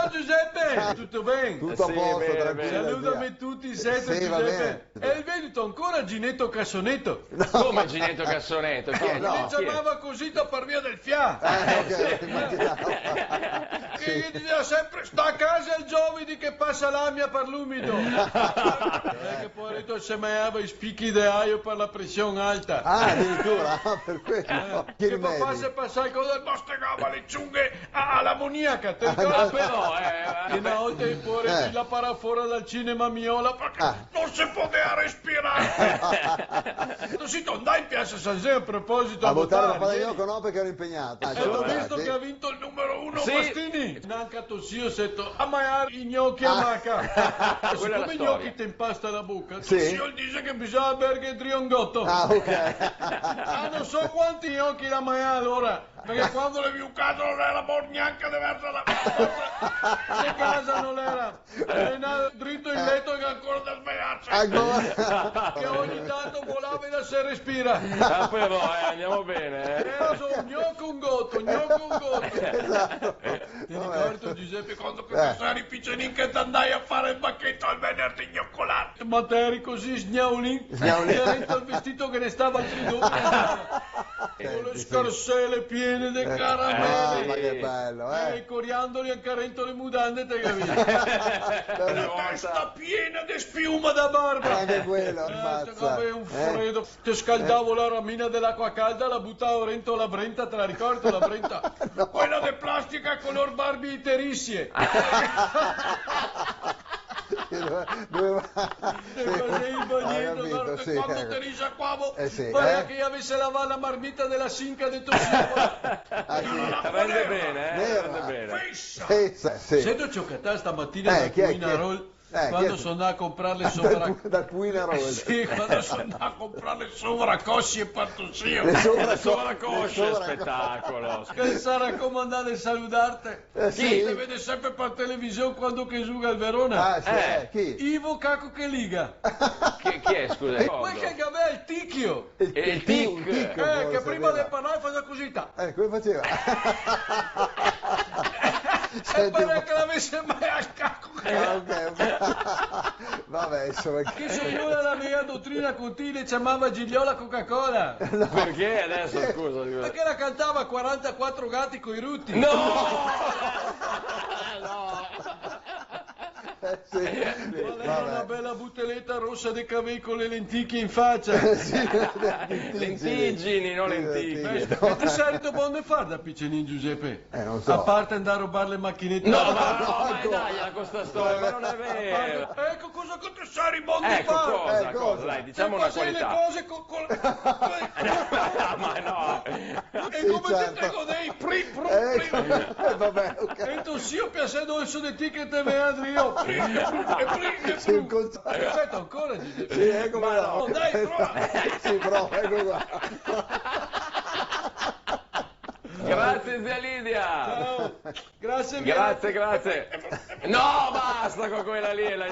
Ciao Giuseppe, tutto bene? Tutto a Sì, posto, bene, tranquillo. bene. Salutami tutti, sento Sì, va Giuseppe. bene. E il venuto ancora Ginetto Cassonetto. Come Ginetto Cassonetto? Chi è? No, Mi Chi è? chiamava così da per via del FIA. Ok, immaginavo. Che gli diceva sempre sta a casa il giovane che passa l'amia per l'umido. Che poveretto se meava i spicchi di aio per la pressione alta. Ah, addirittura, per quello. Che Che papà rimedi? se passa il coso del mostegava le ciunghe all'ammoniaca, te Ah, ricordi? però, Che una volta il povero la para fuori dal cinema Miola perché non si poteva respirare. Così non dai in piazza San Zeno a proposito A votare la votare, palla di vedi? Gnocco no perché ero impegnato. E ho visto sì. che ha vinto il numero 1 Sì. Mastini. Nanca tossio, ho detto a maiare i gnocchi a maca. Quella è la Siccome i storia. gnocchi ti impasta la bocca, Sì. tossio dice che bisogna berghe il triongotto. Ah, ok. Non so quanti gnocchi da maiare ora, perché quando le viucato non era buon neanche di verso la di casa non era. Era dritto in letto che ancora da svegliarsi. Ancora. Che ogni tanto volava e da se respira. Ah, però, andiamo bene, Era solo un gnocco un gotto, gnocco un gotto. Esatto. Ti Vabbè. ricordo Giuseppe quando che tu eri piccolino che ti andai a fare il bacchetto al venerdì gnoccolato? Ma te eri così sgnaulin, Sgnaulin. che dentro il vestito che ne stava al tridone. Con le scarselle piene di Ah, caramelle. ma che bello, E i coriandoli a carento le mutande, te capisci? Una La volta. testa piena di spiuma da barba. Anche quello, Che ammazza. avevo un freddo, ti scaldavo la ramina dell'acqua calda, la buttavo dentro la brenta, te la ricordi la brenta? No. Quella di plastica color Barbie iterissie. Doveva... Te facevi il bagnetto, Ho guarda, capito, sì, quando ecco. te risciacquavo, Sì, guarda che io avessi lavato la marmita della sinca di Tossiano. Ah, sì. Rende bene, Nera. rende bene. Fissa! Sì. Sento cioccattà stamattina da chi è? Cuina Roll, Chi è? quando sono andato a comprare le Dal Puina Roll. Sì, quando sono andato a comprare le sovracossi e pattoncino. Le Sovracosce, spettacolo. Che sarà comandare a salutarti. Sì. Ti vede sempre per televisione quando che gioca il Verona. Ah, sì, chi? Ivo Caco che liga. Chi è, scusa? Quel che aveva il ticchio. Il tic. tic. Che prima sapeva. di parlare faceva così. Come faceva? E Senti un pare po'. che l'avesse mai al cacco. Ah, ok. Vabbè, insomma. Che signora la mia dottrina continua chiamava Gigliola Coca-Cola. Perché adesso, scusa? Perché la cantava 44 gatti coi rutti. No! Sì. Voleva una bella butelletta rossa di cavè con le lenticchie in faccia. Lentigini, non lenticchie. E tu sai tu buono fare da piccolino Giuseppe? Non so. A parte andare a rubare le macchinette. No, ma dai, con sta storia, ma non è vero. Ecco cosa che tu sai buono Ecco, fare. cosa, cosa? cosa, dai, diciamo una Fai le qualità. cose Ma no. E Sì, come certo. te godei Vabbè, ok. e tu sì, io piacendo adesso di te che te vedo io. Sì, un contatto. Aspetta ancora Giuseppe. Sì, ecco Ma no. no, dai, prova. Sì, prova, ecco qua. Grazie, zia Lidia. Ciao. Grazie mille. Grazie. No, basta con quella lì.